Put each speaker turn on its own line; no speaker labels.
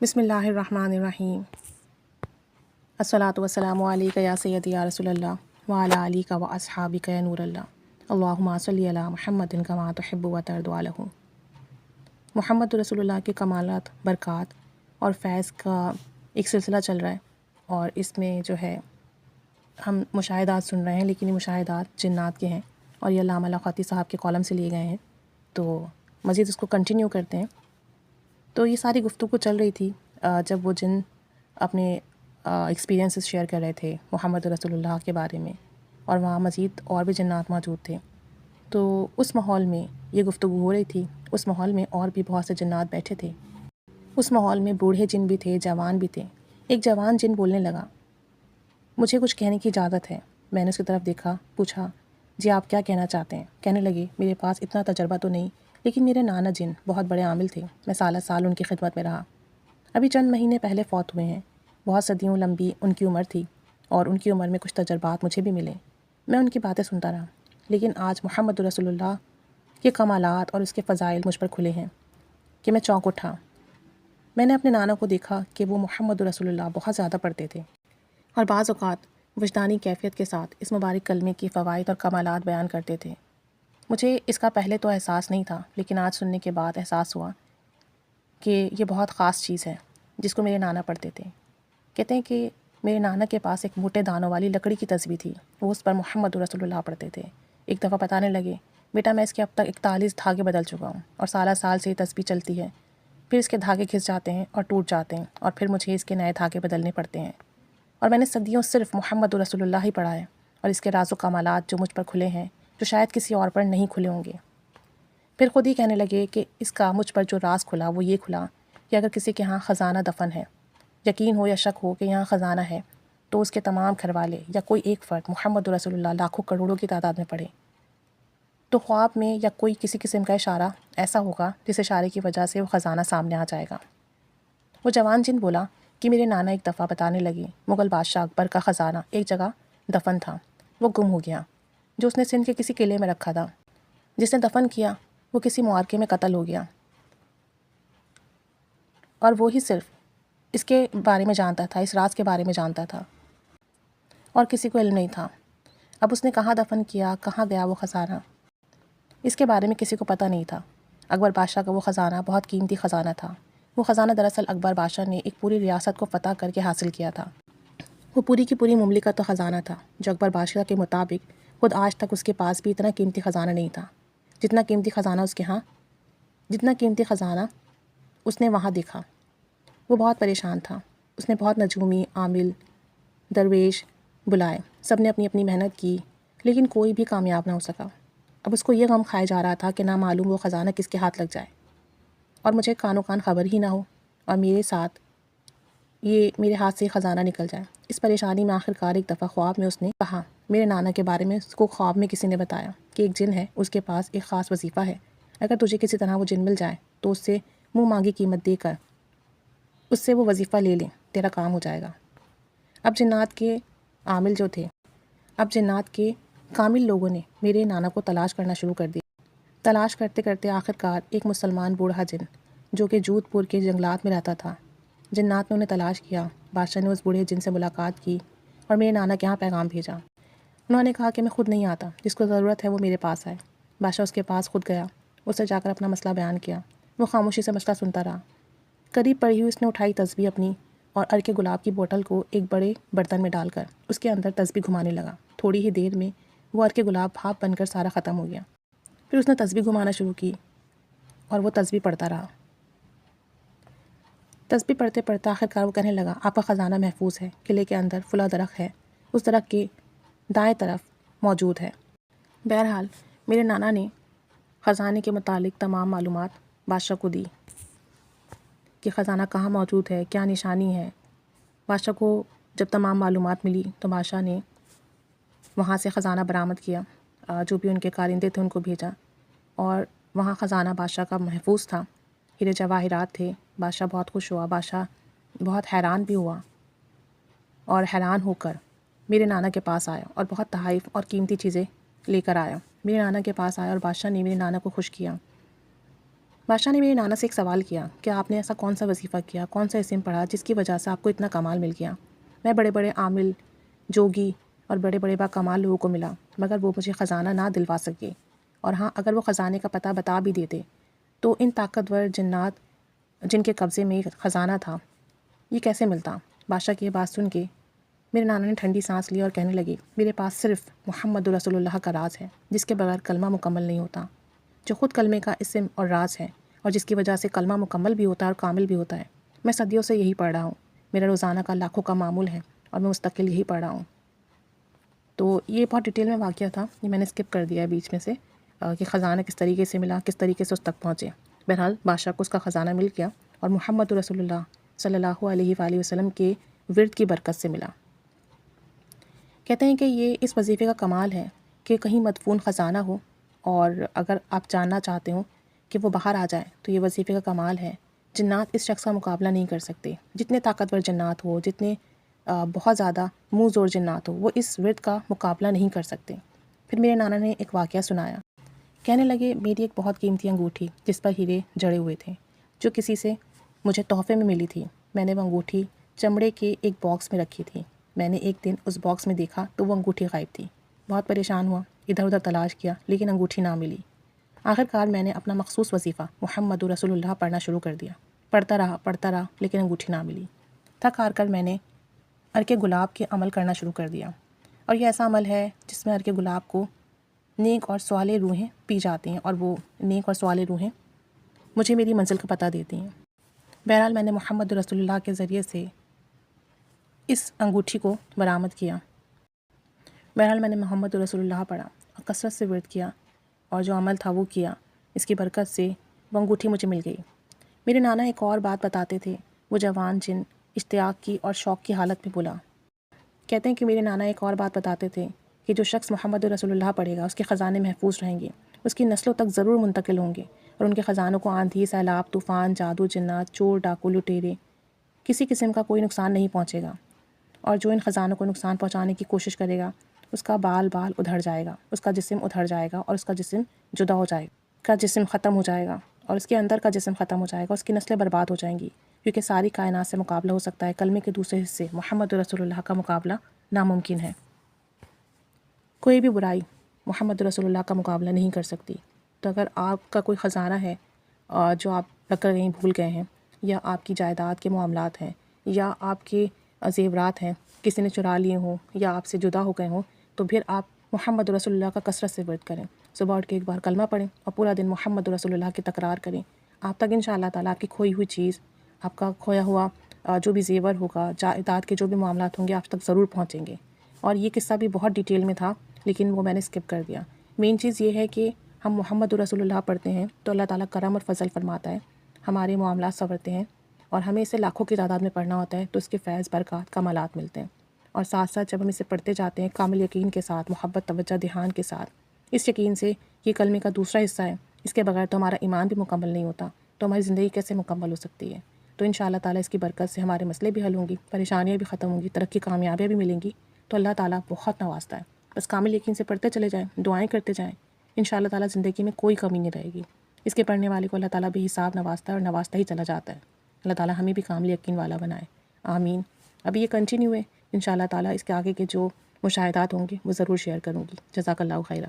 بسم اللہ الرحمن الرحیم۔ الصلاۃ والسلام علیک یا سیدی یا رسول اللہ وعلی آلک و اصحابک یا نور اللہ، اللہم صلی علی محمد کما تحب و ترضی عنہ۔ محمد رسول اللہ کے کمالات، برکات اور فیض کا ایک سلسلہ چل رہا ہے، اور اس میں جو ہے ہم مشاہدات سن رہے ہیں، لیکن یہ مشاہدات جنات کے ہیں اور یہ علامہ لاقاتی صاحب کے کالم سے لیے گئے ہیں، تو مزید اس کو کنٹینیو کرتے ہیں۔ تو یہ ساری گفتگو چل رہی تھی جب وہ جن اپنے ایکسپیرینسز شیئر کر رہے تھے محمد رسول اللہ کے بارے میں، اور وہاں مزید اور بھی جنات موجود تھے، تو اس ماحول میں یہ گفتگو ہو رہی تھی۔ اس ماحول میں اور بھی بہت سے جنات بیٹھے تھے، اس ماحول میں بوڑھے جن بھی تھے، جوان بھی تھے۔ ایک جوان جن بولنے لگا، مجھے کچھ کہنے کی اجازت ہے۔ میں نے اس کی طرف دیکھا، پوچھا جی آپ کیا کہنا چاہتے ہیں؟ کہنے لگے میرے پاس اتنا تجربہ تو نہیں، لیکن میرے نانا جن بہت بڑے عامل تھے، میں سالہ سال ان کی خدمت میں رہا، ابھی چند مہینے پہلے فوت ہوئے ہیں۔ بہت صدیوں لمبی ان کی عمر تھی، اور ان کی عمر میں کچھ تجربات مجھے بھی ملے۔ میں ان کی باتیں سنتا رہا، لیکن آج محمد رسول اللہ کے کمالات اور اس کے فضائل مجھ پر کھلے ہیں کہ میں چونک اٹھا۔ میں نے اپنے نانا کو دیکھا کہ وہ محمد رسول اللہ بہت زیادہ پڑھتے تھے، اور بعض اوقات وجدانی کیفیت کے ساتھ اس مبارک کلمے کی فوائد اور کمالات بیان کرتے تھے۔ مجھے اس کا پہلے تو احساس نہیں تھا، لیکن آج سننے کے بعد احساس ہوا کہ یہ بہت خاص چیز ہے جس کو میرے نانا پڑھتے تھے۔ کہتے ہیں کہ میرے نانا کے پاس ایک موٹے دانوں والی لکڑی کی تسبیح تھی، وہ اس پر محمد رسول اللہ پڑھتے تھے۔ ایک دفعہ بتانے لگے، بیٹا میں اس کے اب تک 41 دھاگے بدل چکا ہوں، اور سالہ سال سے یہ تسبیح چلتی ہے، پھر اس کے دھاگے گھس جاتے ہیں اور ٹوٹ جاتے ہیں، اور پھر مجھے اس کے نئے دھاگے بدلنے پڑتے ہیں، اور میں نے صدیوں صرف محمد رسول اللہ ہی پڑھا ہے، اور اس کے راز و کمالات جو مجھ پر کھلے ہیں، جو شاید کسی اور پر نہیں کھلے ہوں گے۔ پھر خود ہی کہنے لگے کہ اس کا مجھ پر جو راز کھلا وہ یہ کھلا کہ اگر کسی کے ہاں خزانہ دفن ہے، یقین ہو یا شک ہو کہ یہاں خزانہ ہے، تو اس کے تمام گھر والے یا کوئی ایک فرد محمد رسول اللہ لاکھوں کروڑوں کی تعداد میں پڑھے، تو خواب میں یا کوئی کسی قسم کا اشارہ ایسا ہوگا جس اشارے کی وجہ سے وہ خزانہ سامنے آ جائے گا۔ وہ جوان جن بولا کہ میرے نانا ایک دفعہ بتانے لگے مغل بادشاہ اکبر کا خزانہ ایک جگہ دفن تھا، وہ گم ہو گیا، جو اس نے سندھ کے کسی قلعے میں رکھا تھا۔ جس نے دفن کیا وہ کسی معرکے میں قتل ہو گیا، اور وہی صرف اس کے بارے میں جانتا تھا، اس راز کے بارے میں جانتا تھا، اور کسی کو علم نہیں تھا۔ اب اس نے کہاں دفن کیا، کہاں گیا وہ خزانہ، اس کے بارے میں کسی کو پتہ نہیں تھا۔ اکبر بادشاہ کا وہ خزانہ بہت قیمتی خزانہ تھا۔ وہ خزانہ دراصل اکبر بادشاہ نے ایک پوری ریاست کو فتح کر کے حاصل کیا تھا۔ وہ پوری کی پوری مملکت کا خزانہ تھا، جو اکبر بادشاہ کے مطابق خود آج تک اس کے پاس بھی اتنا قیمتی خزانہ نہیں تھا، جتنا قیمتی خزانہ اس نے وہاں دیکھا۔ وہ بہت پریشان تھا۔ اس نے بہت نجومی، عامل، درویش بلائے، سب نے اپنی اپنی محنت کی، لیکن کوئی بھی کامیاب نہ ہو سکا۔ اب اس کو یہ غم کھائے جا رہا تھا کہ نہ معلوم وہ خزانہ کس کے ہاتھ لگ جائے، اور مجھے کانوں کان خبر ہی نہ ہو، اور میرے ہاتھ سے خزانہ نکل جائے۔ اس پریشانی میں آخرکار ایک دفعہ خواب میں اس نے کہا، میرے نانا کے بارے میں اس کو خواب میں کسی نے بتایا کہ ایک جن ہے، اس کے پاس ایک خاص وظیفہ ہے، اگر تجھے کسی طرح وہ جن مل جائے تو اس سے منہ مانگی قیمت دے کر اس سے وہ وظیفہ لے لیں، تیرا کام ہو جائے گا۔ اب جنات کے کامل لوگوں نے میرے نانا کو تلاش کرنا شروع کر دی۔ تلاش کرتے کرتے آخرکار ایک مسلمان بوڑھا جن جو کہ جودھ پور کے جنگلات میں رہتا تھا، جنات نے انہیں تلاش کیا۔ بادشاہ نے اس بوڑھے جن سے ملاقات کی اور میرے نانا کے یہاں پیغام بھیجا۔ انہوں نے کہا کہ میں خود نہیں آتا، جس کو ضرورت ہے وہ میرے پاس آئے۔ بادشاہ اس کے پاس خود گیا، اسے جا کر اپنا مسئلہ بیان کیا۔ وہ خاموشی سے مسئلہ سنتا رہا۔ قریب پڑی ہوئی اس نے اٹھائی تسبیح اپنی، اور عرق گلاب کی بوتل کو ایک بڑے برتن میں ڈال کر اس کے اندر تسبیح گھمانے لگا۔ تھوڑی ہی دیر میں وہ عرق گلاب بھاپ بن کر سارا ختم ہو گیا۔ پھر اس نے تسبیح گھمانا شروع کی، اور وہ تسبیح پڑھتا رہا۔ تسبیح پڑھتے پڑھتے آخرکار وہ کہنے لگا، آپ کا خزانہ محفوظ ہے، قلعے کے اندر فلاں درخت ہے، اس درخت کے دائیں طرف موجود ہے۔ بہرحال میرے نانا نے خزانے کے متعلق تمام معلومات بادشاہ کو دی کہ خزانہ کہاں موجود ہے، کیا نشانی ہے۔ بادشاہ کو جب تمام معلومات ملی تو بادشاہ نے وہاں سے خزانہ برآمد کیا، جو بھی ان کے کارندے تھے ان کو بھیجا، اور وہاں خزانہ بادشاہ کا محفوظ تھا، ہیرے جواہرات تھے۔ بادشاہ بہت خوش ہوا، بادشاہ بہت حیران بھی ہوا، اور حیران ہو کر میرے نانا کے پاس آیا اور بہت تحائف اور قیمتی چیزیں لے کر آیا۔ میرے نانا کے پاس آیا اور بادشاہ نے میرے نانا کو خوش کیا، بادشاہ نے میرے نانا سے ایک سوال کیا کہ آپ نے ایسا کون سا وظیفہ کیا، کون سا اسم پڑھا جس کی وجہ سے آپ کو اتنا کمال مل گیا؟ میں بڑے بڑے عامل، جوگی اور بڑے بڑے با کمال لوگوں کو ملا، مگر وہ مجھے خزانہ نہ دلوا سکے، اور ہاں اگر وہ خزانے کا پتہ بتا بھی دیتے تو ان طاقتور جنات جن کے قبضے میں خزانہ تھا یہ کیسے ملتا؟ بادشاہ کی یہ بات سن کے میرے نانا نے ٹھنڈی سانس لی اور کہنے لگے، میرے پاس صرف محمد رسول اللہ کا راز ہے جس کے بغیر کلمہ مکمل نہیں ہوتا، جو خود کلمے کا اسم اور راز ہے، اور جس کی وجہ سے کلمہ مکمل بھی ہوتا ہے اور کامل بھی ہوتا ہے۔ میں صدیوں سے یہی پڑھ رہا ہوں، میرا روزانہ کا لاکھوں کا معمول ہے اور میں مستقل یہی پڑھ رہا ہوں۔ تو یہ بہت ڈیٹیل میں واقعہ تھا، یہ میں نے اسکپ کر دیا ہے بیچ میں سے کہ خزانہ کس طریقے سے ملا، کس طریقے سے اس تک پہنچے۔ بہرحال بادشاہ کو اس کا خزانہ مل گیا اور محمد رسول اللہ صلی اللہ علیہ وآلہ وسلم کے ورد کی برکت سے ملا۔ کہتے ہیں کہ یہ اس وظیفے کا کمال ہے کہ کہیں مدفون خزانہ ہو اور اگر آپ جاننا چاہتے ہو کہ وہ باہر آ جائے تو یہ وظیفے کا کمال ہے۔ جنات اس شخص کا مقابلہ نہیں کر سکتے، جتنے طاقتور جنات ہو، جتنے بہت زیادہ منہ زور جنات ہو، وہ اس ورد کا مقابلہ نہیں کر سکتے۔ پھر میرے نانا نے ایک واقعہ سنایا، کہنے لگے میری ایک بہت قیمتی انگوٹھی جس پر ہیرے جڑے ہوئے تھے جو کسی سے مجھے تحفے میں ملی تھی، میں نے وہ انگوٹھی چمڑے کے ایک باکس میں رکھی تھی۔ میں نے ایک دن اس باکس میں دیکھا تو وہ انگوٹھی غائب تھی، بہت پریشان ہوا، ادھر ادھر تلاش کیا لیکن انگوٹھی نہ ملی۔ آخر کار میں نے اپنا مخصوص وظیفہ محمد رسول اللہ پڑھنا شروع کر دیا، پڑھتا رہا لیکن انگوٹھی نہ ملی۔ تھک ہار کر میں نے عرق گلاب کے عمل کرنا شروع کر دیا، اور یہ ایسا عمل ہے جس میں عرق گلاب کو نیک اور صالح روحیں پی جاتی ہیں اور وہ نیک اور صالح روحیں مجھے میری منزل کا پتہ دیتی ہیں۔ بہرحال میں نے محمد رسول اللہ کے ذریعے سے اس انگوٹھی کو برآمد کیا۔ بہرحال میں نے محمد رسول اللہ پڑھا اور کثرت سے ورد کیا اور جو عمل تھا وہ کیا، اس کی برکت سے وہ انگوٹھی مجھے مل گئی۔ میرے نانا ایک اور بات بتاتے تھے، وہ جوان جن اشتیاق کی اور شوق کی حالت میں بولا۔ کہتے ہیں کہ میرے نانا ایک اور بات بتاتے تھے کہ جو شخص محمد رسول اللہ پڑھے گا اس کے خزانے محفوظ رہیں گے، اس کی نسلوں تک ضرور منتقل ہوں گے، اور ان کے خزانوں کو آندھی، سیلاب، طوفان، جادو، جنات، چور، ڈاکو، لٹیرے کسی قسم کا کوئی نقصان نہیں پہنچے گا، اور جو ان خزانوں کو نقصان پہنچانے کی کوشش کرے گا اس کا بال ادھڑ جائے گا، اس کا جسم ادھڑ جائے گا، اور اس کا جسم جدا ہو جائے گا، کا جسم ختم ہو جائے گا، اور اس کے اندر کا جسم ختم ہو جائے گا، اس کی نسلیں برباد ہو جائیں گی، کیونکہ ساری کائنات سے مقابلہ ہو سکتا ہے، کلمے کے دوسرے حصے محمد رسول اللہ کا مقابلہ ناممکن ہے۔ کوئی بھی برائی محمد رسول اللہ کا مقابلہ نہیں کر سکتی۔ تو اگر آپ کا کوئی خزانہ ہے جو آپ رکھ کر کہیں بھول گئے ہیں، یا آپ کی جائیداد کے معاملات ہیں، یا آپ کے زیورات ہیں کسی نے چرا لیے ہوں، یا آپ سے جدا ہو گئے ہوں، تو پھر آپ محمد رسول اللہ کا کثرت سے ورد کریں، صبح اٹھ کے ایک بار کلمہ پڑھیں اور پورا دن محمد رسول اللہ کی تکرار کریں۔ آپ تک انشاءاللہ تعالیٰ آپ کی کھوئی ہوئی چیز، آپ کا کھویا ہوا جو بھی زیور ہوگا، جائیداد کے جو بھی معاملات ہوں گے آپ تک ضرور پہنچیں گے۔ اور یہ قصہ بھی بہت ڈیٹیل میں تھا لیکن وہ میں نے اسکپ کر دیا۔ مین چیز یہ ہے کہ ہم محمد رسول اللہ پڑھتے ہیں تو اللہ تعالیٰ کرم اور فضل فرماتا ہے، ہمارے معاملات سنورتے ہیں، اور ہمیں اسے لاکھوں کی تعداد میں پڑھنا ہوتا ہے تو اس کے فیض، برکات، کمالات ملتے ہیں۔ اور ساتھ ساتھ جب ہم اسے پڑھتے جاتے ہیں کامل یقین کے ساتھ، محبت، توجہ، دھیان کے ساتھ، اس یقین سے یہ کلمے کا دوسرا حصہ ہے، اس کے بغیر تو ہمارا ایمان بھی مکمل نہیں ہوتا، تو ہماری زندگی کیسے مکمل ہو سکتی ہے؟ تو انشاءاللہ تعالیٰ اس کی برکت سے ہمارے مسئلے بھی حل ہوں گی، پریشانیاں بھی ختم ہوں گی، ترقی، کامیابیاں بھی ملیں گی۔ تو اللہ تعالیٰ بہت نوازتا ہے، بس کامل یقین سے پڑھتے چلے جائیں، دعائیں کرتے جائیں، انشاءاللہ تعالیٰ زندگی میں کوئی کمی نہیں رہے گی۔ اس کے پڑھنے والے کو اللہ تعالیٰ بے حساب نوازتا ہے اور نوازتا ہی چلا جاتا ہے۔ اللہ تعالیٰ ہمیں بھی کامل یقین والا بنائے، آمین۔ ابھی یہ کنٹینیو ہے، انشاءاللہ تعالیٰ اس کے آگے کے جو مشاہدات ہوں گے وہ ضرور شیئر کروں گی۔ جزاک اللہ خیرہ۔